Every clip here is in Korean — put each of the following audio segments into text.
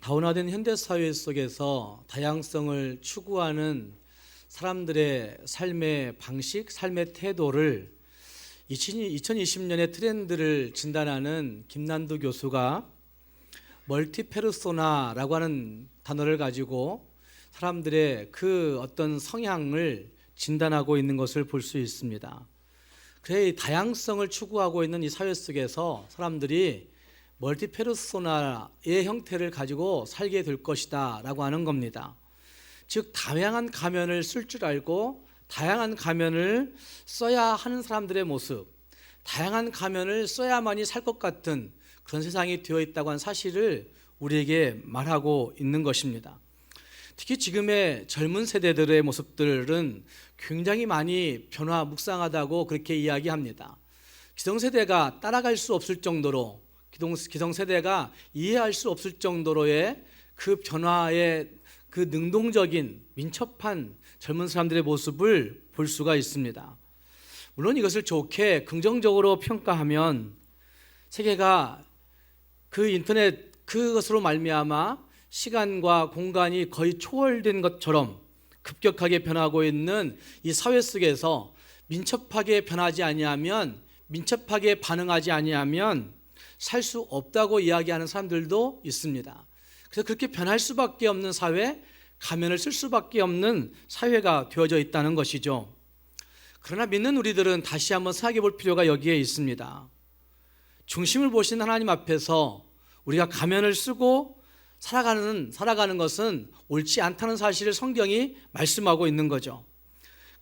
다원화된 현대사회 속에서 다양성을 추구하는 사람들의 삶의 방식, 삶의 태도를 2020년의 트렌드를 진단하는 김난도 교수가 멀티페르소나라고 하는 단어를 가지고 사람들의 그 어떤 성향을 진단하고 있는 것을 볼 수 있습니다. 그래, 이 다양성을 추구하고 있는 이 사회 속에서 사람들이 멀티페르소나의 형태를 가지고 살게 될 것이다 라고 하는 겁니다. 즉 다양한 가면을 쓸 줄 알고 다양한 가면을 써야 하는 사람들의 모습, 다양한 가면을 써야만이 살 것 같은 그런 세상이 되어 있다고 하는 사실을 우리에게 말하고 있는 것입니다. 특히 지금의 젊은 세대들의 모습들은 굉장히 많이 묵상하다고 그렇게 이야기합니다. 기성세대가 따라갈 수 없을 정도로, 기성세대가 이해할 수 없을 정도로의 그 변화의 그 능동적인 민첩한 젊은 사람들의 모습을 볼 수가 있습니다. 물론 이것을 좋게 긍정적으로 평가하면 세계가 그 인터넷 그것으로 말미암아 시간과 공간이 거의 초월된 것처럼 급격하게 변하고 있는 이 사회 속에서 민첩하게 변하지 아니하면, 민첩하게 반응하지 아니하면 살 수 없다고 이야기하는 사람들도 있습니다. 그래서 그렇게 변할 수밖에 없는 사회, 가면을 쓸 수밖에 없는 사회가 되어져 있다는 것이죠. 그러나 믿는 우리들은 다시 한번 생각해 볼 필요가 여기에 있습니다. 중심을 보신 하나님 앞에서 우리가 가면을 쓰고 살아가는 것은 옳지 않다는 사실을 성경이 말씀하고 있는 거죠.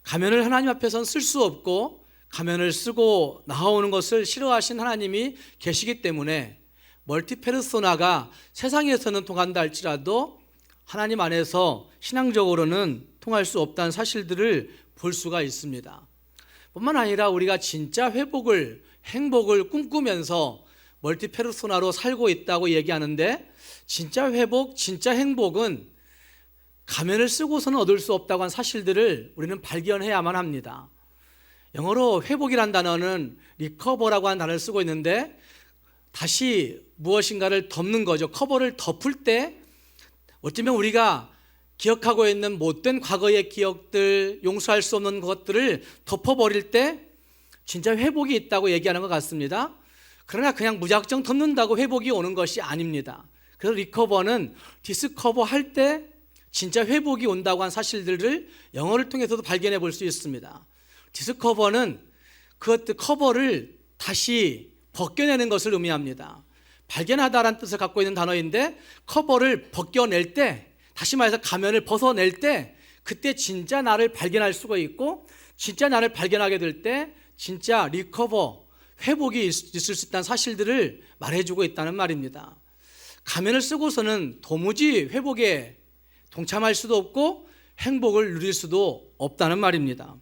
가면을 하나님 앞에서는 쓸 수 없고 가면을 쓰고 나오는 것을 싫어하신 하나님이 계시기 때문에 멀티페르소나가 세상에서는 통한다 할지라도 하나님 안에서 신앙적으로는 통할 수 없다는 사실들을 볼 수가 있습니다. 뿐만 아니라 우리가 진짜 회복을, 행복을 꿈꾸면서 멀티페르소나로 살고 있다고 얘기하는데, 진짜 회복, 진짜 행복은 가면을 쓰고서는 얻을 수 없다고 한 사실들을 우리는 발견해야만 합니다. 영어로 회복이란 단어는 리커버라고 하는 단어를 쓰고 있는데, 다시 무엇인가를 덮는 거죠. 커버를 덮을 때 어쩌면 우리가 기억하고 있는 못된 과거의 기억들, 용서할 수 없는 것들을 덮어버릴 때 진짜 회복이 있다고 얘기하는 것 같습니다. 그러나 그냥 무작정 덮는다고 회복이 오는 것이 아닙니다. 그래서 리커버는 디스커버 할 때 진짜 회복이 온다고 한 사실들을 영어를 통해서도 발견해 볼 수 있습니다. 디스커버는 그것들 커버를 다시 벗겨내는 것을 의미합니다. 발견하다라는 뜻을 갖고 있는 단어인데, 커버를 벗겨낼 때, 다시 말해서 가면을 벗어낼 때 그때 진짜 나를 발견할 수가 있고, 진짜 나를 발견하게 될 때 진짜 리커버, 회복이 있을 수 있다는 사실들을 말해주고 있다는 말입니다. 가면을 쓰고서는 도무지 회복에 동참할 수도 없고 행복을 누릴 수도 없다는 말입니다.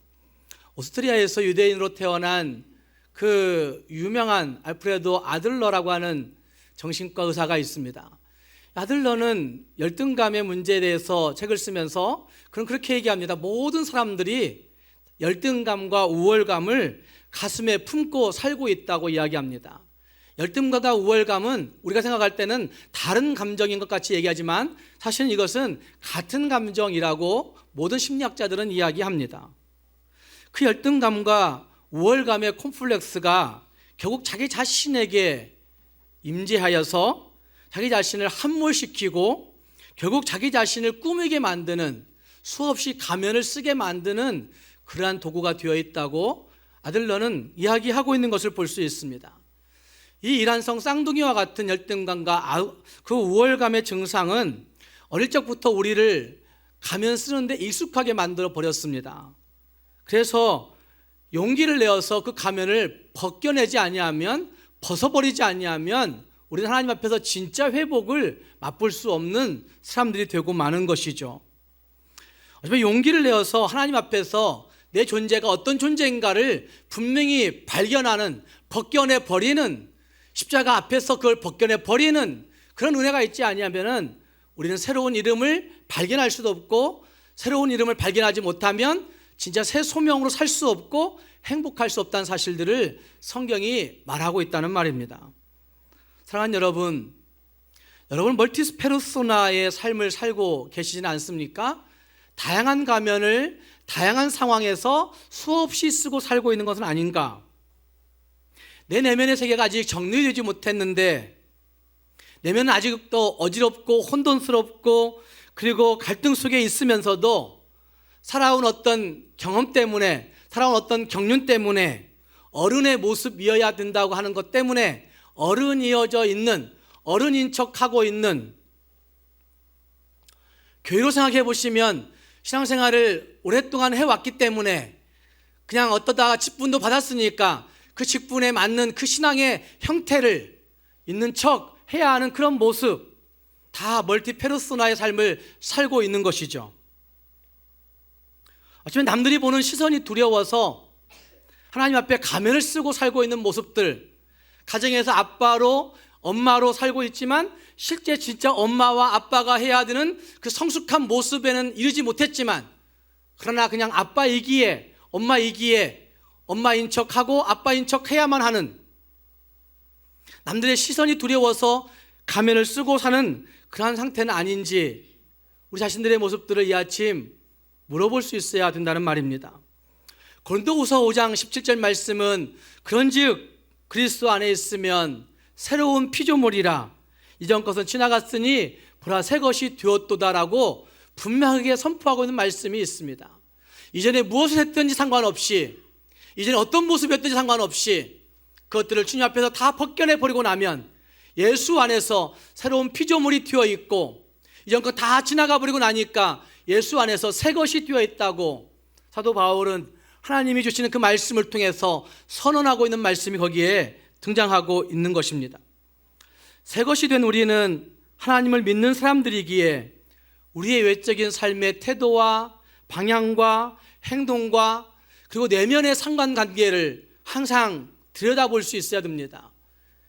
오스트리아에서 유대인으로 태어난 그 유명한 알프레도 아들러라고 하는 정신과 의사가 있습니다. 아들러는 열등감의 문제에 대해서 책을 쓰면서 그렇게 얘기합니다. 모든 사람들이 열등감과 우월감을 가슴에 품고 살고 있다고 이야기합니다. 열등감과 우월감은 우리가 생각할 때는 다른 감정인 것 같이 얘기하지만 사실은 이것은 같은 감정이라고 모든 심리학자들은 이야기합니다. 그 열등감과 우월감의 콤플렉스가 결국 자기 자신에게 임재하여서 자기 자신을 함몰시키고 결국 자기 자신을 꾸미게 만드는, 수없이 가면을 쓰게 만드는 그러한 도구가 되어 있다고 아들러는 이야기하고 있는 것을 볼 수 있습니다. 이 이란성 쌍둥이와 같은 열등감과 그 우월감의 증상은 어릴 적부터 우리를 가면 쓰는데 익숙하게 만들어 버렸습니다. 그래서 용기를 내어서 그 가면을 벗겨내지 아니하면, 벗어버리지 아니하면 우리는 하나님 앞에서 진짜 회복을 맛볼 수 없는 사람들이 되고 마는 것이죠. 어쩌면 용기를 내어서 하나님 앞에서 내 존재가 어떤 존재인가를 분명히 발견하는, 벗겨내버리는, 십자가 앞에서 그걸 벗겨내버리는 그런 은혜가 있지 아니하면 우리는 새로운 이름을 발견할 수도 없고, 새로운 이름을 발견하지 못하면 진짜 새 소명으로 살 수 없고 행복할 수 없다는 사실들을 성경이 말하고 있다는 말입니다. 사랑하는 여러분, 여러분 멀티페르소나의 삶을 살고 계시진 않습니까? 다양한 가면을 다양한 상황에서 수없이 쓰고 살고 있는 것은 아닌가? 내 내면의 세계가 아직 정리되지 못했는데 내면은 아직도 어지럽고 혼돈스럽고 그리고 갈등 속에 있으면서도 살아온 어떤 경험 때문에, 살아온 어떤 경륜 때문에 어른의 모습이어야 된다고 하는 것 때문에 어른이어져 있는, 어른인 척하고 있는, 교회로 생각해 보시면 신앙생활을 오랫동안 해왔기 때문에 그냥 어떠다가 직분도 받았으니까 그 직분에 맞는 그 신앙의 형태를 있는 척 해야 하는 그런 모습, 다 멀티페르소나의 삶을 살고 있는 것이죠. 어쩌면 남들이 보는 시선이 두려워서 하나님 앞에 가면을 쓰고 살고 있는 모습들, 가정에서 아빠로 엄마로 살고 있지만 실제 진짜 엄마와 아빠가 해야 되는 그 성숙한 모습에는 이르지 못했지만, 그러나 그냥 아빠이기에 엄마이기에 엄마인 척하고 아빠인 척 해야만 하는, 남들의 시선이 두려워서 가면을 쓰고 사는 그러한 상태는 아닌지 우리 자신들의 모습들을 이 아침 물어볼 수 있어야 된다는 말입니다. 고린도후서 5장 17절 말씀은 그런즉 그리스도 안에 있으면 새로운 피조물이라 이전 것은 지나갔으니 보라 새 것이 되었도다라고 분명하게 선포하고 있는 말씀이 있습니다. 이전에 무엇을 했든지 상관없이, 이전에 어떤 모습이었든지 상관없이 그것들을 주님 앞에서 다 벗겨내 버리고 나면 예수 안에서 새로운 피조물이 되어 있고, 이전 것 다 지나가 버리고 나니까 예수 안에서 새 것이 되어 있다고 사도 바울은 하나님이 주시는 그 말씀을 통해서 선언하고 있는 말씀이 거기에 등장하고 있는 것입니다. 새 것이 된 우리는 하나님을 믿는 사람들이기에 우리의 외적인 삶의 태도와 방향과 행동과 그리고 내면의 상관관계를 항상 들여다볼 수 있어야 됩니다.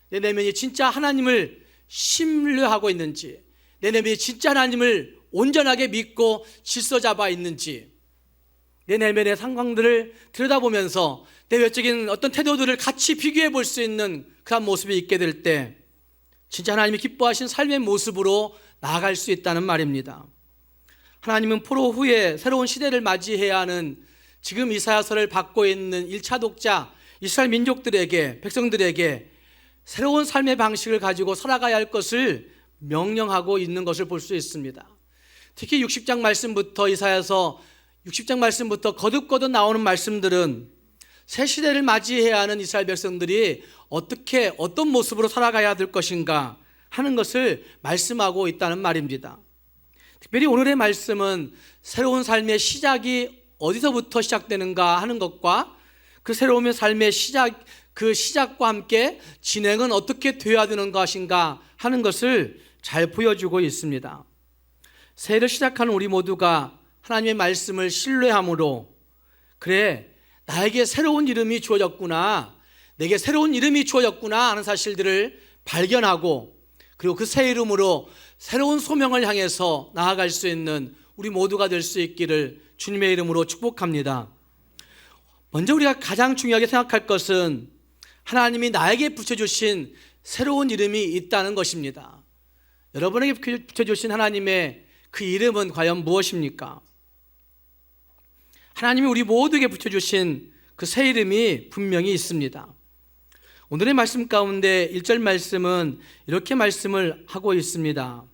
내 내면이 진짜 하나님을 신뢰하고 있는지, 내 내면이 진짜 하나님을 온전하게 믿고 질서 잡아 있는지, 내 내면의 상황들을 들여다보면서 내 외적인 어떤 태도들을 같이 비교해 볼 수 있는 그런 모습이 있게 될 때 진짜 하나님이 기뻐하신 삶의 모습으로 나아갈 수 있다는 말입니다. 하나님은 포로 후에 새로운 시대를 맞이해야 하는 지금 이사야서를 받고 있는 1차 독자 이스라엘 민족들에게, 백성들에게 새로운 삶의 방식을 가지고 살아가야 할 것을 명령하고 있는 것을 볼 수 있습니다. 특히 60장 말씀부터, 이사야서 60장 말씀부터 거듭거듭 나오는 말씀들은 새 시대를 맞이해야 하는 이스라엘 백성들이 어떻게, 어떤 모습으로 살아가야 될 것인가 하는 것을 말씀하고 있다는 말입니다. 특별히 오늘의 말씀은 새로운 삶의 시작이 어디서부터 시작되는가 하는 것과 그 새로운 삶의 시작, 그 시작과 함께 진행은 어떻게 되어야 되는 것인가 하는 것을 잘 보여주고 있습니다. 새해를 시작하는 우리 모두가 하나님의 말씀을 신뢰함으로, 그래 나에게 새로운 이름이 주어졌구나, 내게 새로운 이름이 주어졌구나 하는 사실들을 발견하고, 그리고 그 새 이름으로 새로운 소명을 향해서 나아갈 수 있는 우리 모두가 될 수 있기를 주님의 이름으로 축복합니다. 먼저 우리가 가장 중요하게 생각할 것은 하나님이 나에게 붙여주신 새로운 이름이 있다는 것입니다. 여러분에게 붙여주신 하나님의 그 이름은 과연 무엇입니까? 하나님이 우리 모두에게 붙여주신 그 새 이름이 분명히 있습니다. 오늘의 말씀 가운데 1절 말씀은 이렇게 말씀을 하고 있습니다.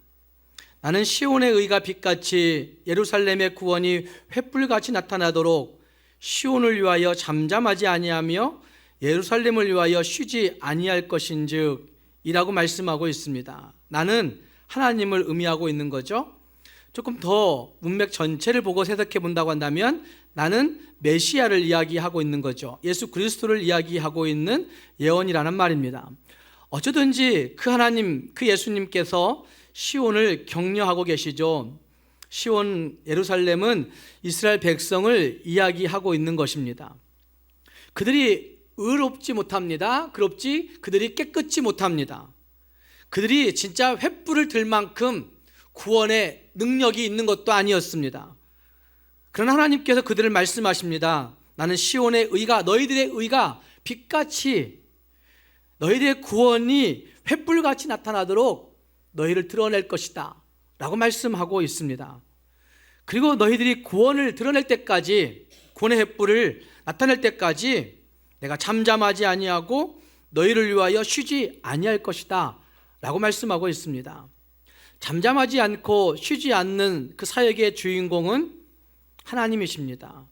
나는 시온의 의가 빛같이 예루살렘의 구원이 횃불같이 나타나도록 시온을 위하여 잠잠하지 아니하며 예루살렘을 위하여 쉬지 아니할 것인즉 이라고 말씀하고 있습니다. 나는 하나님을 의미하고 있는 거죠. 조금 더 문맥 전체를 보고 해석해 본다고 한다면 나는 메시아를 이야기하고 있는 거죠. 예수 그리스도를 이야기하고 있는 예언이라는 말입니다. 어쩌든지 그 하나님, 그 예수님께서 시온을 격려하고 계시죠. 시온, 예루살렘은 이스라엘 백성을 이야기하고 있는 것입니다. 그들이 의롭지 못합니다. 그들이 깨끗지 못합니다. 그들이 진짜 횃불을 들 만큼 구원의 능력이 있는 것도 아니었습니다. 그러나 하나님께서 그들을 말씀하십니다. 나는 시온의 의가, 너희들의 의가 빛같이, 너희들의 구원이 횃불같이 나타나도록 너희를 드러낼 것이다 라고 말씀하고 있습니다. 그리고 너희들이 구원을 드러낼 때까지, 구원의 횃불을 나타낼 때까지 내가 잠잠하지 아니하고 너희를 위하여 쉬지 아니할 것이다 라고 말씀하고 있습니다. 잠잠하지 않고 쉬지 않는 그 사역의 주인공은 하나님이십니다.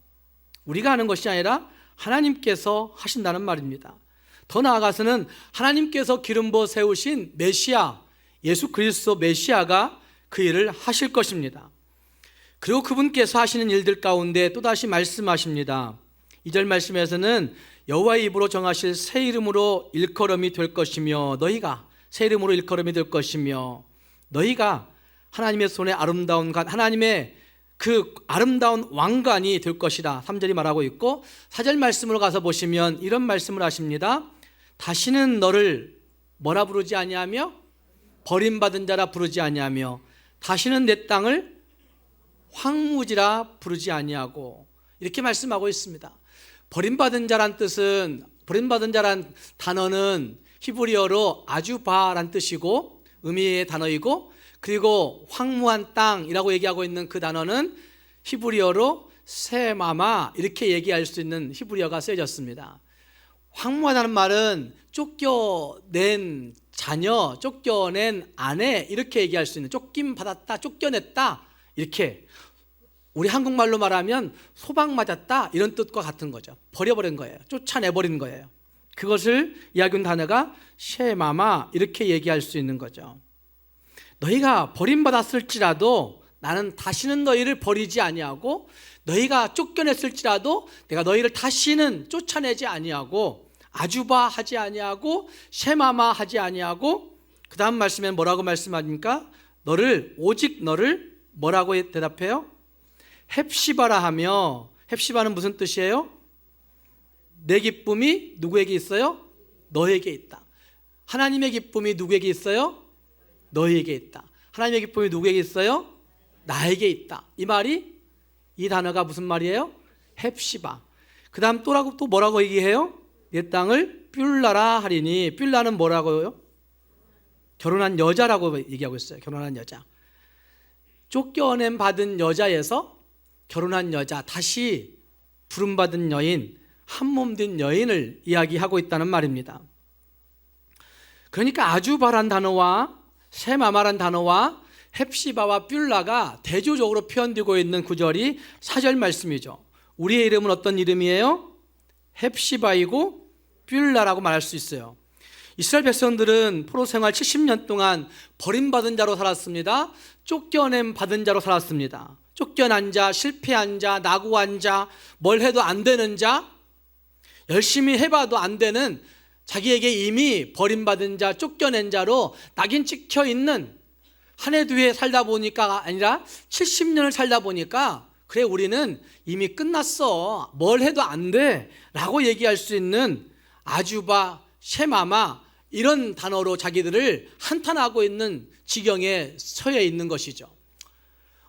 우리가 하는 것이 아니라 하나님께서 하신다는 말입니다. 더 나아가서는 하나님께서 기름 부어 세우신 메시아, 예수 그리스도 메시아가 그 일을 하실 것입니다. 그리고 그분께서 하시는 일들 가운데 또다시 말씀하십니다. 2절 말씀에서는 여호와의 입으로 정하실 새 이름으로 일컬음이 될 것이며, 너희가 새 이름으로 일컬음이 될 것이며, 너희가 하나님의 손에 아름다운 관, 하나님의 그 아름다운 왕관이 될 것이다 3절이 말하고 있고, 4절 말씀으로 가서 보시면 이런 말씀을 하십니다. 다시는 너를 뭐라 부르지 아니하며 버림받은 자라 부르지 아니하며 다시는 내 땅을 황무지라 부르지 아니하고, 이렇게 말씀하고 있습니다. 버림받은 자란 뜻은, 버림받은 자란 단어는 히브리어로 아주바란 뜻이고 의미의 단어이고, 그리고 황무한 땅이라고 얘기하고 있는 그 단어는 히브리어로 세마마, 이렇게 얘기할 수 있는 히브리어가 쓰여졌습니다. 황무하다는 말은 쫓겨낸 자녀, 쫓겨낸 아내, 이렇게 얘기할 수 있는, 쫓김 받았다, 쫓겨냈다, 이렇게 우리 한국말로 말하면 소방맞았다, 이런 뜻과 같은 거죠. 버려버린 거예요. 쫓아내버린 거예요. 그것을 이야기한 단어가 셰마마, 이렇게 얘기할 수 있는 거죠. 너희가 버림받았을지라도 나는 다시는 너희를 버리지 아니하고, 너희가 쫓겨냈을지라도 내가 너희를 다시는 쫓아내지 아니하고, 아주바 하지 아니하고, 셰마마 하지 아니하고, 그 다음 말씀에 뭐라고 말씀하십니까? 너를, 오직 너를 뭐라고 대답해요? 헵시바라 하며, 헵시바는 무슨 뜻이에요? 내 기쁨이 누구에게 있어요? 너에게 있다. 하나님의 기쁨이 누구에게 있어요? 너에게 있다. 하나님의 기쁨이 누구에게 있어요? 나에게 있다. 이 말이, 이 단어가 무슨 말이에요? 헵시바. 그 다음 또 뭐라고 얘기해요? 내 땅을 뷸라라 하리니, 뷸라는 뭐라고요? 결혼한 여자라고 얘기하고 있어요. 결혼한 여자. 쫓겨냄 받은 여자에서 결혼한 여자, 다시 부름받은 여인, 한몸 된 여인을 이야기하고 있다는 말입니다. 그러니까 아주바란 단어와 셈아마란 단어와 헵시바와 뷸라가 대조적으로 표현되고 있는 구절이 4절 말씀이죠. 우리의 이름은 어떤 이름이에요? 헵시바이고 뷸라라고 말할 수 있어요. 이스라엘 백성들은 포로 생활 70년 동안 버림받은 자로 살았습니다. 쫓겨냄 받은 자로 살았습니다. 쫓겨난 자, 실패한 자, 낙오한 자, 뭘 해도 안 되는 자, 열심히 해봐도 안 되는, 자기에게 이미 버림받은 자, 쫓겨낸 자로 낙인 찍혀 있는, 한 해 두 해 살다 보니까 아니라 70년을 살다 보니까 그래 우리는 이미 끝났어, 뭘 해도 안 돼 라고 얘기할 수 있는 아주바, 셰마마, 이런 단어로 자기들을 한탄하고 있는 지경에 처해 있는 것이죠.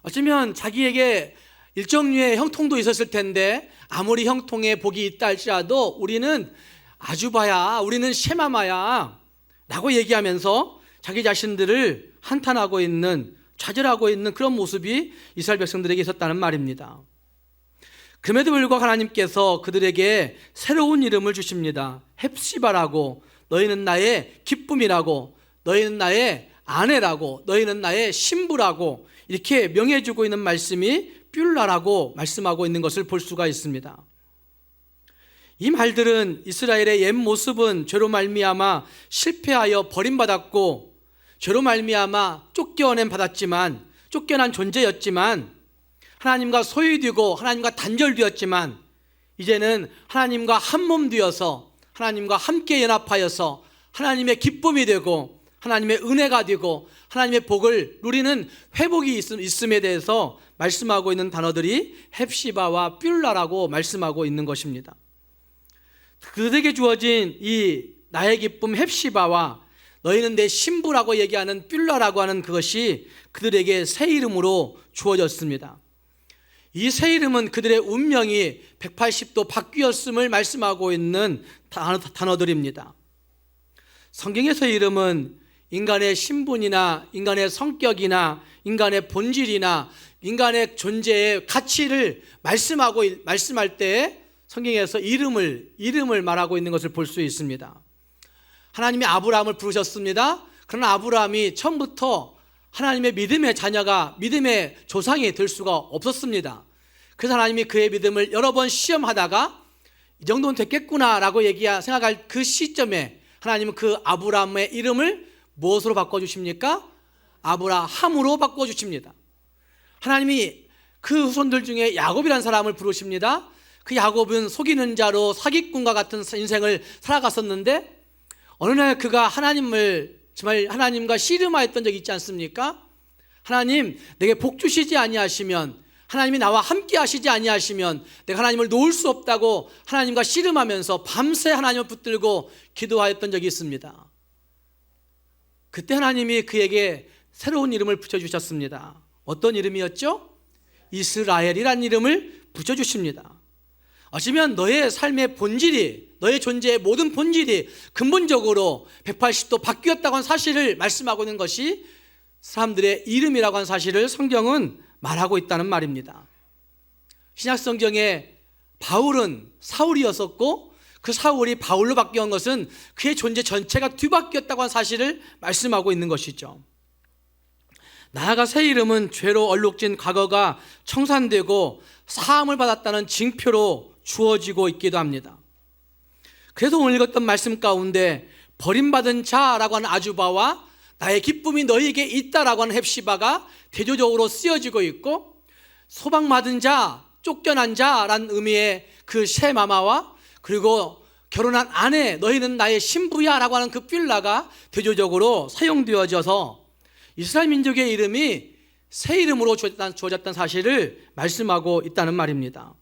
어쩌면 자기에게 일정류의 형통도 있었을 텐데 아무리 형통에 복이 있다 할지라도 우리는 아주바야, 우리는 셰마마야 라고 얘기하면서 자기 자신들을 한탄하고 있는, 좌절하고 있는 그런 모습이 이스라엘 백성들에게 있었다는 말입니다. 그럼에도 불구하고 하나님께서 그들에게 새로운 이름을 주십니다. 헵시바라고, 너희는 나의 기쁨이라고, 너희는 나의 아내라고, 너희는 나의 신부라고, 이렇게 명해주고 있는 말씀이 뷸라라고 말씀하고 있는 것을 볼 수가 있습니다. 이 말들은 이스라엘의 옛 모습은 죄로 말미암아 실패하여 버림받았고, 죄로 말미암아 쫓겨냄 받았지만, 쫓겨난 존재였지만, 하나님과 소유되고 하나님과 단절되었지만, 이제는 하나님과 한몸 되어서 하나님과 함께 연합하여서 하나님의 기쁨이 되고 하나님의 은혜가 되고 하나님의 복을 누리는 회복이 있음에 대해서 말씀하고 있는 단어들이 헵시바와 뷸라라고 말씀하고 있는 것입니다. 그들에게 주어진 이 나의 기쁨 헵시바와 너희는 내 신부라고 얘기하는 뷸라라고 하는 그것이 그들에게 새 이름으로 주어졌습니다. 이 새 이름은 그들의 운명이 180도 바뀌었음을 말씀하고 있는 단어들입니다. 성경의 새 이름은 인간의 신분이나 인간의 성격이나 인간의 본질이나 인간의 존재의 가치를 말씀할 때 성경에서 이름을 말하고 있는 것을 볼 수 있습니다. 하나님이 아브라함을 부르셨습니다. 그러나 아브라함이 처음부터 하나님의 믿음의 자녀가 믿음의 조상이 될 수가 없었습니다. 그래서 하나님이 그의 믿음을 여러 번 시험하다가 이 정도는 됐겠구나라고 생각할 그 시점에 하나님은 그 아브라함의 이름을 무엇으로 바꿔주십니까? 아브라함으로 바꿔주십니다. 하나님이 그 후손들 중에 야곱이라는 사람을 부르십니다. 그 야곱은 속이는 자로 사기꾼과 같은 인생을 살아갔었는데 어느 날 그가 정말 하나님과 씨름하였던 적이 있지 않습니까? 하나님, 내게 복 주시지 아니하시면, 하나님이 나와 함께 하시지 아니하시면 내가 하나님을 놓을 수 없다고 하나님과 씨름하면서 밤새 하나님을 붙들고 기도하였던 적이 있습니다. 그때 하나님이 그에게 새로운 이름을 붙여주셨습니다. 어떤 이름이었죠? 이스라엘이라는 이름을 붙여주십니다. 어쩌면 너의 삶의 본질이, 너의 존재의 모든 본질이 근본적으로 180도 바뀌었다고 하는 사실을 말씀하고 있는 것이 사람들의 이름이라고 하는 사실을 성경은 말하고 있다는 말입니다. 신약 성경에 바울은 사울이었었고 그 사울이 바울로 바뀌었던 것은 그의 존재 전체가 뒤바뀌었다고 하는 사실을 말씀하고 있는 것이죠. 나아가 새 이름은 죄로 얼룩진 과거가 청산되고 사함을 받았다는 징표로 주어지고 있기도 합니다. 그래서 오늘 읽었던 말씀 가운데 버림받은 자라고 하는 아주바와 나의 기쁨이 너희에게 있다라고 하는 헵시바가 대조적으로 쓰여지고 있고, 소방받은 자, 쫓겨난 자라는 의미의 그 셰마마와 그리고 결혼한 아내, 너희는 나의 신부야 라고 하는 그 필라가 대조적으로 사용되어져서 이스라엘 민족의 이름이 새 이름으로 주어졌다는 사실을 말씀하고 있다는 말입니다.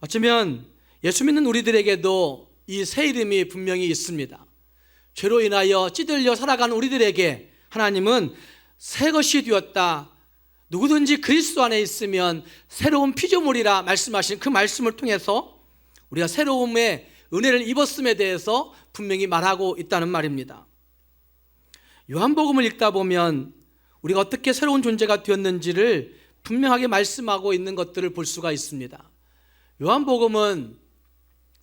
어쩌면 예수 믿는 우리들에게도 이 새 이름이 분명히 있습니다. 죄로 인하여 찌들려 살아가는 우리들에게 하나님은 새 것이 되었다, 누구든지 그리스도 안에 있으면 새로운 피조물이라 말씀하신 그 말씀을 통해서 우리가 새로움의 은혜를 입었음에 대해서 분명히 말하고 있다는 말입니다. 요한복음을 읽다 보면 우리가 어떻게 새로운 존재가 되었는지를 분명하게 말씀하고 있는 것들을 볼 수가 있습니다. 요한복음은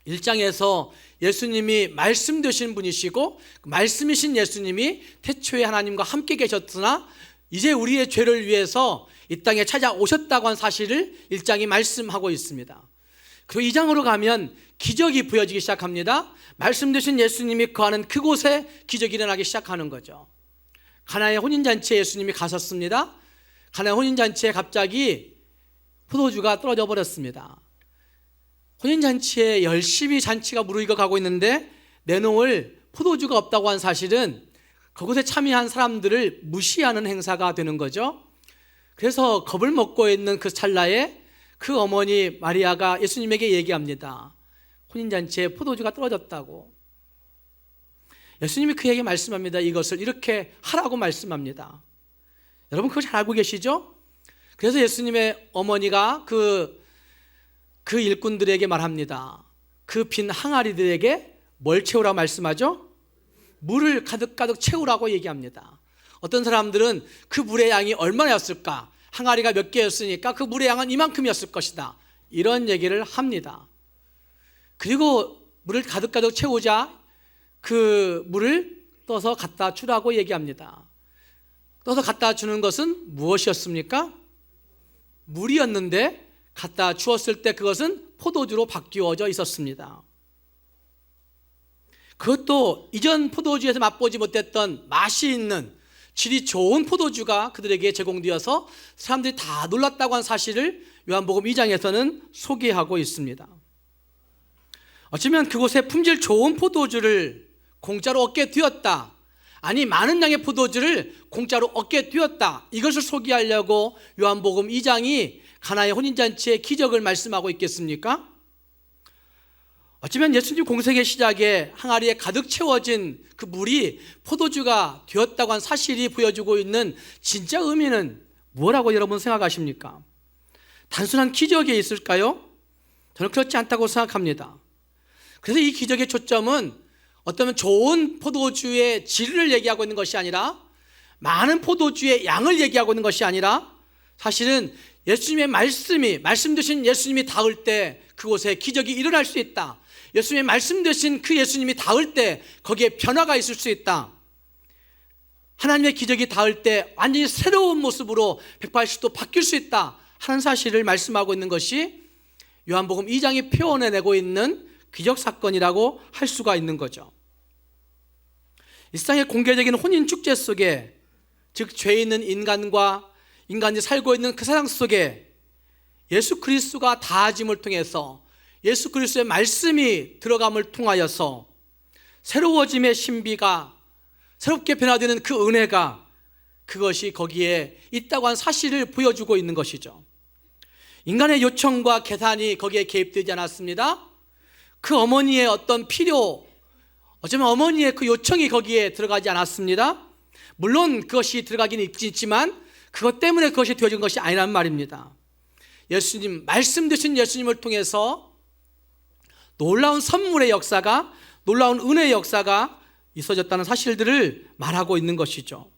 1장에서 예수님이 말씀 되신 분이시고 말씀이신 예수님이 태초에 하나님과 함께 계셨으나 이제 우리의 죄를 위해서 이 땅에 찾아오셨다고 한 사실을 1장이 말씀하고 있습니다. 그리고 2장으로 가면 기적이 부여지기 시작합니다. 말씀 되신 예수님이 거하는 그곳에 기적이 일어나기 시작하는 거죠. 가나의 혼인잔치에 예수님이 가셨습니다. 가나의 혼인잔치에 갑자기 포도주가 떨어져 버렸습니다. 혼인잔치에 열심히 잔치가 무르익어 가고 있는데 내놓을 포도주가 없다고 한 사실은 그곳에 참여한 사람들을 무시하는 행사가 되는 거죠. 그래서 겁을 먹고 있는 그 찰나에 그 어머니 마리아가 예수님에게 얘기합니다. 혼인잔치에 포도주가 떨어졌다고. 예수님이 그에게 말씀합니다. 이것을 이렇게 하라고 말씀합니다. 여러분 그거 잘 알고 계시죠? 그래서 예수님의 어머니가 그 일꾼들에게 말합니다. 그 빈 항아리들에게 뭘 채우라고 말씀하죠? 물을 가득가득 채우라고 얘기합니다. 어떤 사람들은 그 물의 양이 얼마나였을까? 항아리가 몇 개였으니까 그 물의 양은 이만큼이었을 것이다, 이런 얘기를 합니다. 그리고 물을 가득가득 채우자 그 물을 떠서 갖다 주라고 얘기합니다. 떠서 갖다 주는 것은 무엇이었습니까? 물이었는데 갖다 주었을 때 그것은 포도주로 바뀌어져 있었습니다. 그것도 이전 포도주에서 맛보지 못했던 맛이 있는 질이 좋은 포도주가 그들에게 제공되어서 사람들이 다 놀랐다고 한 사실을 요한복음 2장에서는 소개하고 있습니다. 어쩌면 그곳에 품질 좋은 포도주를 공짜로 얻게 되었다, 아니 많은 양의 포도주를 공짜로 얻게 되었다, 이것을 소개하려고 요한복음 2장이 가나의 혼인잔치의 기적을 말씀하고 있겠습니까? 어쩌면 예수님 공생의 시작에 항아리에 가득 채워진 그 물이 포도주가 되었다고 한 사실이 보여주고 있는 진짜 의미는 뭐라고 여러분 생각하십니까? 단순한 기적이 있을까요? 저는 그렇지 않다고 생각합니다. 그래서 이 기적의 초점은 어쩌면 좋은 포도주의 질을 얘기하고 있는 것이 아니라 많은 포도주의 양을 얘기하고 있는 것이 아니라 사실은 예수님의 말씀 되신 예수님이 닿을 때 그곳에 기적이 일어날 수 있다. 예수님의 말씀 되신 그 예수님이 닿을 때 거기에 변화가 있을 수 있다. 하나님의 기적이 닿을 때 완전히 새로운 모습으로 180도 바뀔 수 있다 하는 사실을 말씀하고 있는 것이 요한복음 2장이 표현해내고 있는 기적 사건이라고 할 수가 있는 거죠. 이 세상의 공개적인 혼인 축제 속에, 즉 죄 있는 인간과 인간이 살고 있는 그 세상 속에 예수 그리스도가 다하심을 통해서 예수 그리스도의 말씀이 들어감을 통하여서 새로워짐의 신비가, 새롭게 변화되는 그 은혜가, 그것이 거기에 있다고 한 사실을 보여주고 있는 것이죠. 인간의 요청과 계산이 거기에 개입되지 않았습니다. 그 어머니의 어떤 필요, 어쩌면 어머니의 그 요청이 거기에 들어가지 않았습니다. 물론 그것이 들어가긴 있지만 그것 때문에 그것이 되어진 것이 아니란 말입니다. 예수님, 말씀 되신 예수님을 통해서 놀라운 선물의 역사가, 놀라운 은혜의 역사가 있어졌다는 사실들을 말하고 있는 것이죠.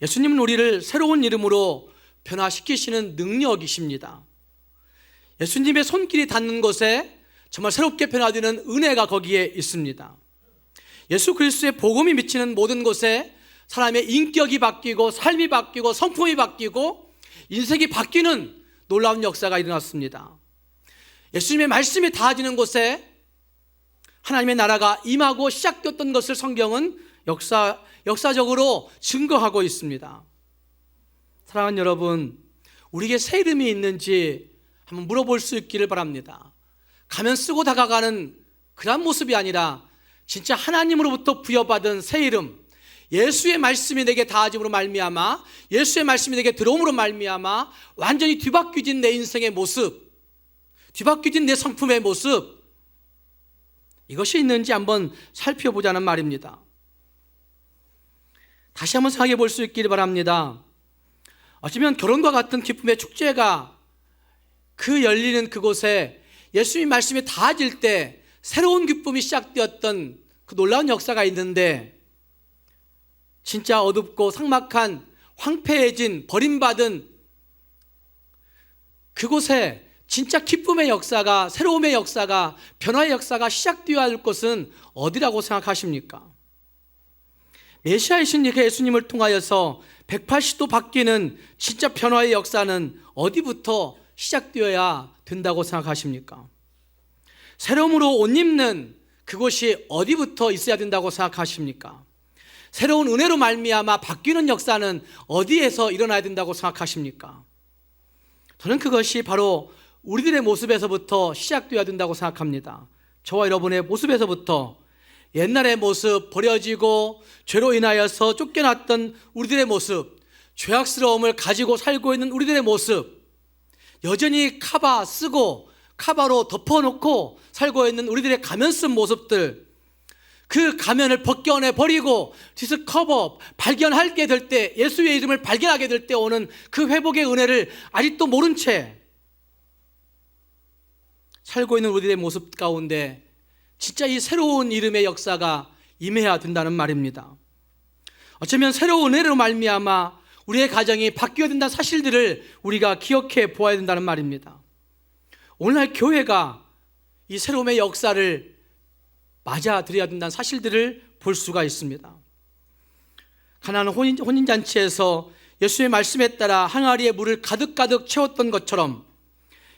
예수님은 우리를 새로운 이름으로 변화시키시는 능력이십니다. 예수님의 손길이 닿는 곳에 정말 새롭게 변화되는 은혜가 거기에 있습니다. 예수 그리스도의 복음이 미치는 모든 곳에 사람의 인격이 바뀌고 삶이 바뀌고 성품이 바뀌고 인생이 바뀌는 놀라운 역사가 일어났습니다. 예수님의 말씀이 닿아지는 곳에 하나님의 나라가 임하고 시작되었던 것을 성경은 역사적으로 증거하고 있습니다. 사랑하는 여러분, 우리에게 새 이름이 있는지 한번 물어볼 수 있기를 바랍니다. 가면 쓰고 다가가는 그런 모습이 아니라 진짜 하나님으로부터 부여받은 새 이름, 예수의 말씀이 내게 닿아짐으로 말미암아, 예수의 말씀이 내게 들어옴으로 말미암아 완전히 뒤바뀌어진 내 인생의 모습, 뒤바뀌어진 내 성품의 모습, 이것이 있는지 한번 살펴보자는 말입니다. 다시 한번 생각해 볼 수 있기를 바랍니다. 어쩌면 결혼과 같은 기쁨의 축제가 그 열리는 그곳에 예수님 말씀이 닿아질 때 새로운 기쁨이 시작되었던 그 놀라운 역사가 있는데, 진짜 어둡고 삭막한 황폐해진 버림받은 그곳에 진짜 기쁨의 역사가, 새로움의 역사가, 변화의 역사가 시작되어야 할 곳은 어디라고 생각하십니까? 메시아이신 예수님을 통하여서 180도 바뀌는 진짜 변화의 역사는 어디부터 시작되어야 된다고 생각하십니까? 새로움으로 옷 입는 그곳이 어디부터 있어야 된다고 생각하십니까? 새로운 은혜로 말미암아 바뀌는 역사는 어디에서 일어나야 된다고 생각하십니까? 저는 그것이 바로 우리들의 모습에서부터 시작되어야 된다고 생각합니다. 저와 여러분의 모습에서부터, 옛날의 모습, 버려지고 죄로 인하여서 쫓겨났던 우리들의 모습, 죄악스러움을 가지고 살고 있는 우리들의 모습, 여전히 카바 쓰고 카바로 덮어놓고 살고 있는 우리들의 가면 쓴 모습들, 그 가면을 벗겨내 버리고 디스커버, 발견하게 될 때, 예수의 이름을 발견하게 될 때 오는 그 회복의 은혜를 아직도 모른 채 살고 있는 우리들의 모습 가운데 진짜 이 새로운 이름의 역사가 임해야 된다는 말입니다. 어쩌면 새로운 은혜로 말미암아 우리의 가정이 바뀌어야 된다는 사실들을 우리가 기억해 보아야 된다는 말입니다. 오늘날 교회가 이 새로움의 역사를 맞아들여야 된다는 사실들을 볼 수가 있습니다. 가나안 혼인잔치에서 예수님의 말씀에 따라 항아리에 물을 가득가득 채웠던 것처럼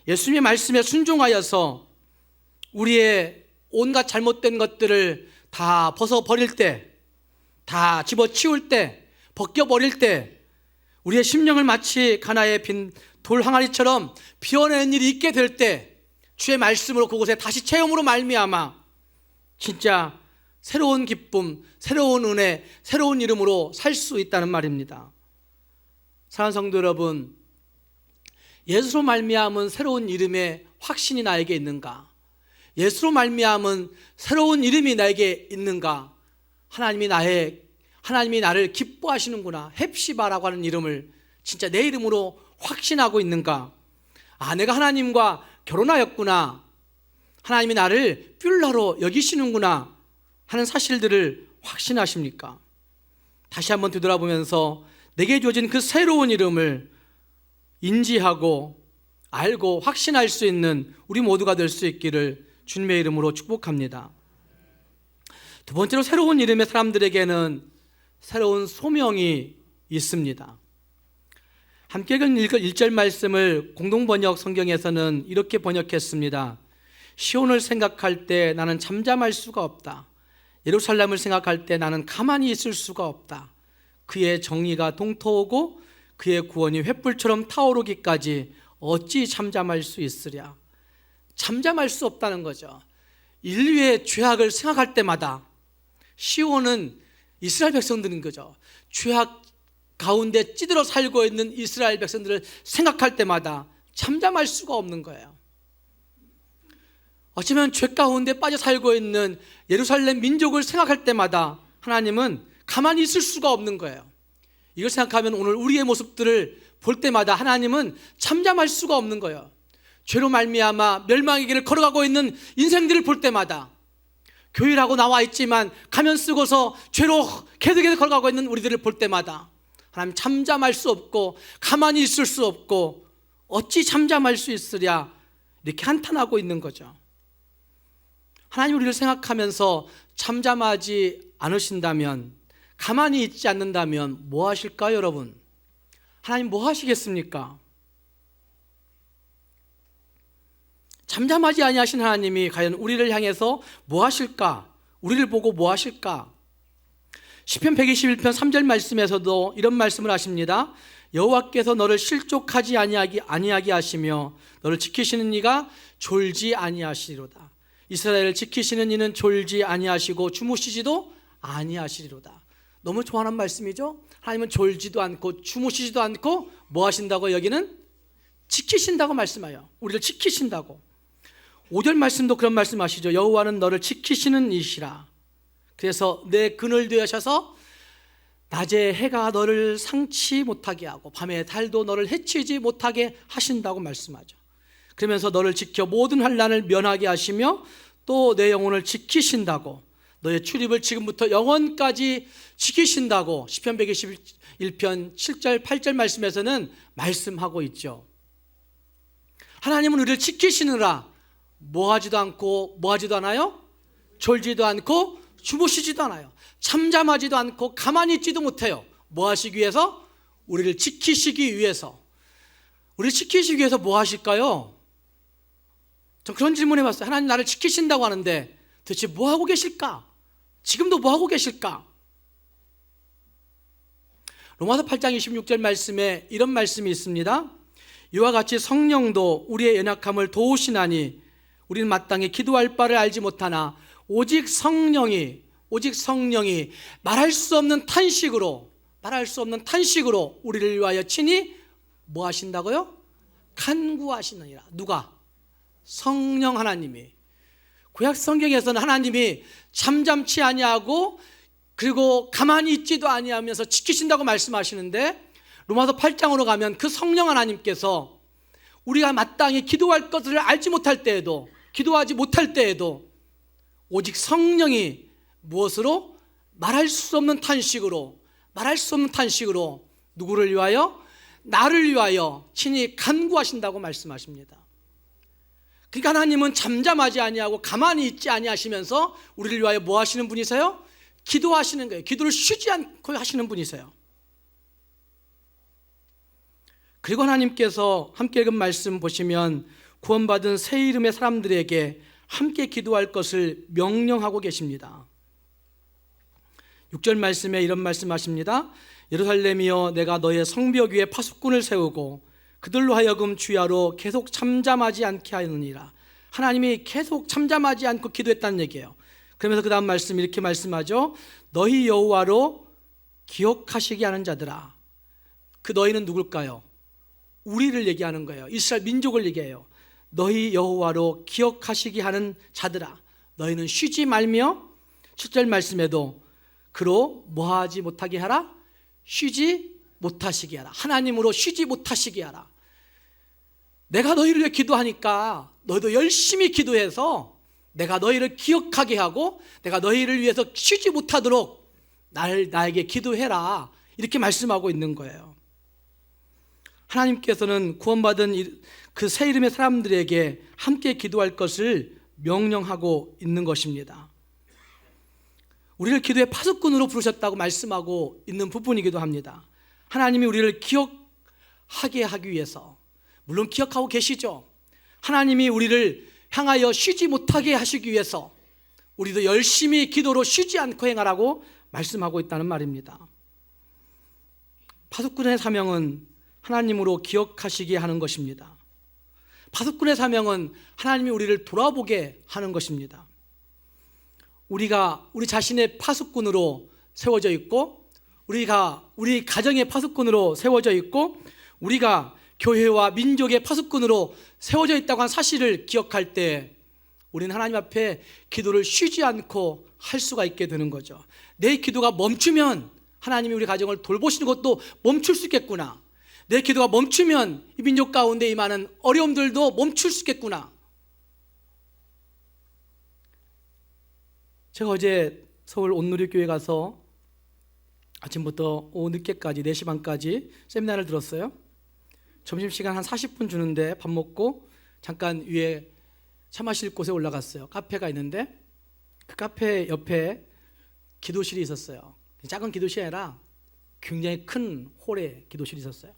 예수님의 말씀에 순종하여서 우리의 온갖 잘못된 것들을 다 벗어버릴 때, 다 집어치울 때, 벗겨버릴 때 우리의 심령을 마치 가나의 빈 돌 항아리처럼 비워내는 일이 있게 될 때 주의 말씀으로 그곳에 다시 체험으로 말미암아 진짜 새로운 기쁨, 새로운 은혜, 새로운 이름으로 살 수 있다는 말입니다. 사랑하는 성도 여러분, 예수로 말미암은 새로운 이름의 확신이 나에게 있는가? 예수로 말미암은 새로운 이름이 나에게 있는가? 하나님이 나를 기뻐하시는구나. 헵시바라고 하는 이름을 진짜 내 이름으로 확신하고 있는가? 아, 내가 하나님과 결혼하였구나. 하나님이 나를 뷸라로 여기시는구나 하는 사실들을 확신하십니까? 다시 한번 되돌아보면서 내게 주어진 그 새로운 이름을 인지하고 알고 확신할 수 있는 우리 모두가 될 수 있기를 주님의 이름으로 축복합니다. 두 번째로 새로운 이름의 사람들에게는 새로운 소명이 있습니다. 함께 읽은 1절 말씀을 공동번역 성경에서는 이렇게 번역했습니다. 시온을 생각할 때 나는 잠잠할 수가 없다. 예루살렘을 생각할 때 나는 가만히 있을 수가 없다. 그의 정의가 동토하고 그의 구원이 횃불처럼 타오르기까지 어찌 잠잠할 수 있으랴. 잠잠할 수 없다는 거죠. 인류의 죄악을 생각할 때마다, 시온은 이스라엘 백성들인 거죠. 죄악 가운데 찌들어 살고 있는 이스라엘 백성들을 생각할 때마다 잠잠할 수가 없는 거예요. 어쩌면 죄 가운데 빠져 살고 있는 예루살렘 민족을 생각할 때마다 하나님은 가만히 있을 수가 없는 거예요. 이걸 생각하면 오늘 우리의 모습들을 볼 때마다 하나님은 잠잠할 수가 없는 거예요. 죄로 말미암아 멸망의 길을 걸어가고 있는 인생들을 볼 때마다, 교회라고 나와 있지만 가면 쓰고서 죄로 계속 걸어가고 있는 우리들을 볼 때마다 하나님 잠잠할 수 없고 가만히 있을 수 없고 어찌 잠잠할 수 있으랴, 이렇게 한탄하고 있는 거죠. 하나님 우리를 생각하면서 잠잠하지 않으신다면, 가만히 있지 않는다면 뭐 하실까요, 여러분? 하나님 뭐 하시겠습니까? 잠잠하지 아니하신 하나님이 과연 우리를 향해서 뭐 하실까? 우리를 보고 뭐 하실까? 시편 121편 3절 말씀에서도 이런 말씀을 하십니다. 여호와께서 너를 실족하지 아니하게 하시며 너를 지키시는 이가 졸지 아니하시리로다. 이스라엘을 지키시는 이는 졸지 아니하시고 주무시지도 아니하시리로다. 너무 좋아하는 말씀이죠. 하나님은 졸지도 않고 주무시지도 않고 뭐 하신다고? 여기는 지키신다고 말씀하여 우리를 지키신다고. 5절 말씀도 그런 말씀하시죠. 여호와는 너를 지키시는 이시라. 그래서 내 그늘 되셔서 낮에 해가 너를 상치 못하게 하고 밤에 달도 너를 해치지 못하게 하신다고 말씀하죠. 그러면서 너를 지켜 모든 환난을 면하게 하시며 또 내 영혼을 지키신다고, 너의 출입을 지금부터 영원까지 지키신다고 시편 121편 7절 8절 말씀에서는 말씀하고 있죠. 하나님은 우리를 지키시느라 뭐하지도 않고 뭐하지도 않아요? 졸지도 않고 주무시지도 않아요. 잠잠하지도 않고 가만히 있지도 못해요. 뭐 하시기 위해서? 우리를 지키시기 위해서. 우리를 지키시기 위해서 뭐 하실까요? 전 그런 질문 해봤어요. 하나님 나를 지키신다고 하는데 도대체 뭐 하고 계실까? 지금도 뭐 하고 계실까? 로마서 8장 26절 말씀에 이런 말씀이 있습니다. 이와 같이 성령도 우리의 연약함을 도우시나니 우리는 마땅히 기도할 바를 알지 못하나 오직 성령이 말할 수 없는 탄식으로 우리를 위하여 친히 뭐 하신다고요? 간구하시느니라. 누가? 성령 하나님이. 구약 성경에서는 하나님이 잠잠치 아니하고 그리고 가만히 있지도 아니하면서 지키신다고 말씀하시는데, 로마서 8장으로 가면 그 성령 하나님께서 우리가 마땅히 기도할 것을 알지 못할 때에도, 기도하지 못할 때에도 오직 성령이 무엇으로? 말할 수 없는 탄식으로 누구를 위하여? 나를 위하여 친히 간구하신다고 말씀하십니다. 그러니까 하나님은 잠잠하지 아니하고 가만히 있지 아니하시면서 우리를 위하여 뭐 하시는 분이세요? 기도하시는 거예요. 기도를 쉬지 않고 하시는 분이세요. 그리고 하나님께서 함께 읽은 말씀 보시면 구원받은 새 이름의 사람들에게 함께 기도할 것을 명령하고 계십니다. 6절 말씀에 이런 말씀하십니다. 예루살렘이여 내가 너의 성벽 위에 파수꾼을 세우고 그들로 하여금 주야로 계속 잠잠하지 않게 하느니라. 하나님이 계속 잠잠하지 않고 기도했다는 얘기예요. 그러면서 그 다음 말씀 이렇게 말씀하죠. 너희 여호와로 기억하시게 하는 자들아. 그 너희는 누굴까요? 우리를 얘기하는 거예요. 이스라엘 민족을 얘기해요. 너희 여호와로 기억하시게 하는 자들아, 너희는 쉬지 말며 7절 말씀에도 그로 뭐하지 못하게 하라? 쉬지 못하시게 하라. 하나님으로 쉬지 못하시게 하라. 내가 너희를 위해 기도하니까 너희도 열심히 기도해서 내가 너희를 기억하게 하고 내가 너희를 위해서 쉬지 못하도록 나에게 기도해라, 이렇게 말씀하고 있는 거예요. 하나님께서는 구원받은 그 새 이름의 사람들에게 함께 기도할 것을 명령하고 있는 것입니다. 우리를 기도의 파수꾼으로 부르셨다고 말씀하고 있는 부분이기도 합니다. 하나님이 우리를 기억하게 하기 위해서, 물론 기억하고 계시죠. 하나님이 우리를 향하여 쉬지 못하게 하시기 위해서 우리도 열심히 기도로 쉬지 않고 행하라고 말씀하고 있다는 말입니다. 파수꾼의 사명은 하나님으로 기억하시게 하는 것입니다. 파수꾼의 사명은 하나님이 우리를 돌아보게 하는 것입니다. 우리가 우리 자신의 파수꾼으로 세워져 있고, 우리가 우리 가정의 파수꾼으로 세워져 있고, 우리가 교회와 민족의 파수꾼으로 세워져 있다고 한 사실을 기억할 때 우리는 하나님 앞에 기도를 쉬지 않고 할 수가 있게 되는 거죠. 내 기도가 멈추면 하나님이 우리 가정을 돌보시는 것도 멈출 수 있겠구나. 내 기도가 멈추면 이 민족 가운데 임하는 어려움들도 멈출 수 있겠구나. 제가 어제 서울 온누리교회 가서 아침부터 오후 늦게까지 4시 반까지 세미나를 들었어요. 점심시간 한 40분 주는데 밥 먹고 잠깐 위에 차 마실 곳에 올라갔어요. 카페가 있는데 그 카페 옆에 기도실이 있었어요. 작은 기도실이 아니라 굉장히 큰 홀에 기도실이 있었어요.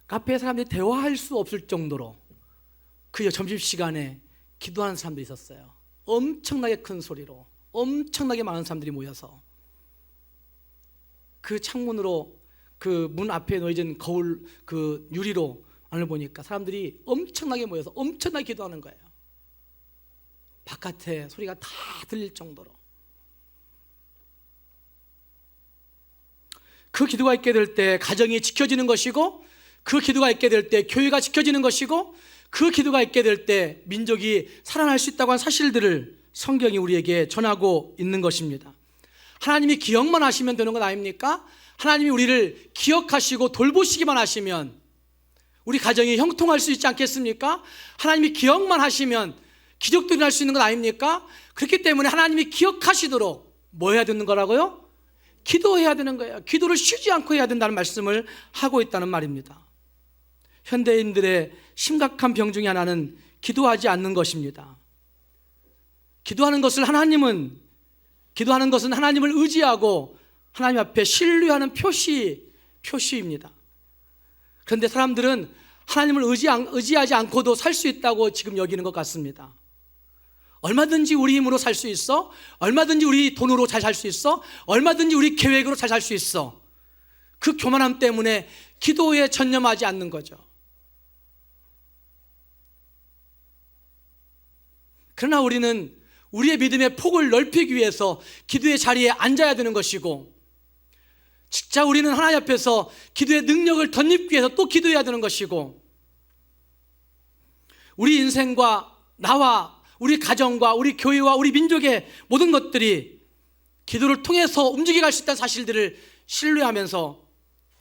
카페에 사람들이 대화할 수 없을 정도로 그 점심시간에 기도하는 사람들이 있었어요. 엄청나게 큰 소리로 엄청나게 많은 사람들이 모여서 그 창문으로 그 문 앞에 놓여진 거울 그 유리로 안을 보니까 사람들이 엄청나게 모여서 엄청나게 기도하는 거예요. 바깥에 소리가 다 들릴 정도로. 그 기도가 있게 될 때 가정이 지켜지는 것이고, 그 기도가 있게 될 때 교회가 지켜지는 것이고, 그 기도가 있게 될 때 민족이 살아날 수 있다고 한 사실들을 성경이 우리에게 전하고 있는 것입니다. 하나님이 기억만 하시면 되는 건 아닙니까? 하나님이 우리를 기억하시고 돌보시기만 하시면 우리 가정이 형통할 수 있지 않겠습니까? 하나님이 기억만 하시면 기적도 일어날 수 있는 건 아닙니까? 그렇기 때문에 하나님이 기억하시도록 뭐 해야 되는 거라고요? 기도해야 되는 거예요. 기도를 쉬지 않고 해야 된다는 말씀을 하고 있다는 말입니다. 현대인들의 심각한 병 중에 하나는 기도하지 않는 것입니다. 기도하는 것은 하나님을 의지하고 하나님 앞에 신뢰하는 표시입니다. 그런데 사람들은 하나님을 의지하지 않고도 살 수 있다고 지금 여기는 것 같습니다. 얼마든지 우리 힘으로 살 수 있어, 얼마든지 우리 돈으로 잘 살 수 있어, 얼마든지 우리 계획으로 잘 살 수 있어. 그 교만함 때문에 기도에 전념하지 않는 거죠. 그러나 우리는 우리의 믿음의 폭을 넓히기 위해서 기도의 자리에 앉아야 되는 것이고, 진짜 우리는 하나님 앞에서 기도의 능력을 덧입기 위해서 또 기도해야 되는 것이고, 우리 인생과 나와 우리 가정과 우리 교회와 우리 민족의 모든 것들이 기도를 통해서 움직여갈 수 있다는 사실들을 신뢰하면서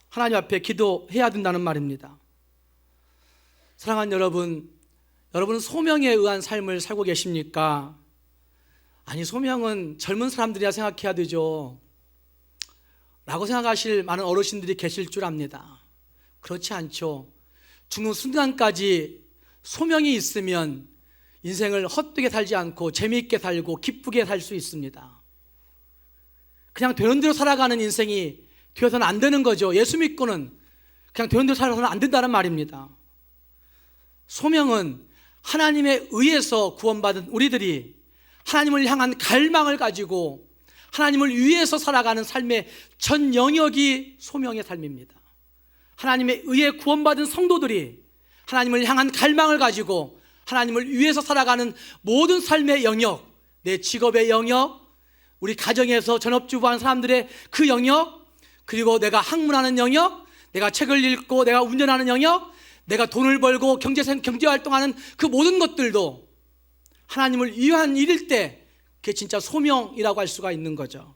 하나님 앞에 기도해야 된다는 말입니다. 사랑하는 여러분, 여러분은 소명에 의한 삶을 살고 계십니까? 아니, 소명은 젊은 사람들이야 생각해야 되죠 라고 생각하실 많은 어르신들이 계실 줄 압니다. 그렇지 않죠. 죽는 순간까지 소명이 있으면 인생을 헛되게 살지 않고 재미있게 살고 기쁘게 살 수 있습니다. 그냥 되는 대로 살아가는 인생이 되어서는 안 되는 거죠. 예수 믿고는 그냥 되는 대로 살아서는 안 된다는 말입니다. 소명은 하나님에 의해서 구원받은 우리들이 하나님을 향한 갈망을 가지고 하나님을 위해서 살아가는 삶의 전 영역이 소명의 삶입니다. 하나님에 의해 구원받은 성도들이 하나님을 향한 갈망을 가지고 하나님을 위해서 살아가는 모든 삶의 영역, 내 직업의 영역, 우리 가정에서 전업주부하는 사람들의 그 영역, 그리고 내가 학문하는 영역, 내가 책을 읽고 내가 운전하는 영역, 내가 돈을 벌고 경제활동하는 그 모든 것들도 하나님을 위한 일일 때 그게 진짜 소명이라고 할 수가 있는 거죠.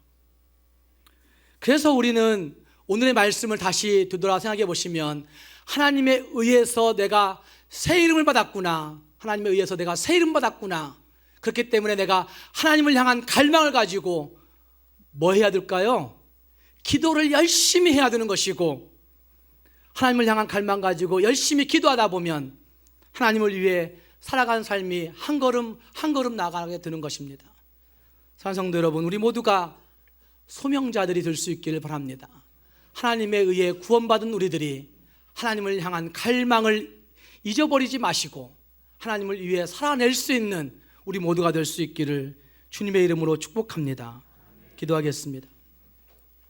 그래서 우리는 오늘의 말씀을 다시 되돌아 생각해 보시면 하나님에 의해서 내가 새 이름을 받았구나, 하나님에 의해서 내가 새 이름 받았구나. 그렇기 때문에 내가 하나님을 향한 갈망을 가지고 뭐 해야 될까요? 기도를 열심히 해야 되는 것이고, 하나님을 향한 갈망 가지고 열심히 기도하다 보면 하나님을 위해 살아가는 삶이 한 걸음 한 걸음 나아가게 되는 것입니다. 사랑하는 성도 여러분, 우리 모두가 소명자들이 될 수 있기를 바랍니다. 하나님에 의해 구원받은 우리들이 하나님을 향한 갈망을 잊어버리지 마시고 하나님을 위해 살아낼 수 있는 우리 모두가 될 수 있기를 주님의 이름으로 축복합니다. 기도하겠습니다.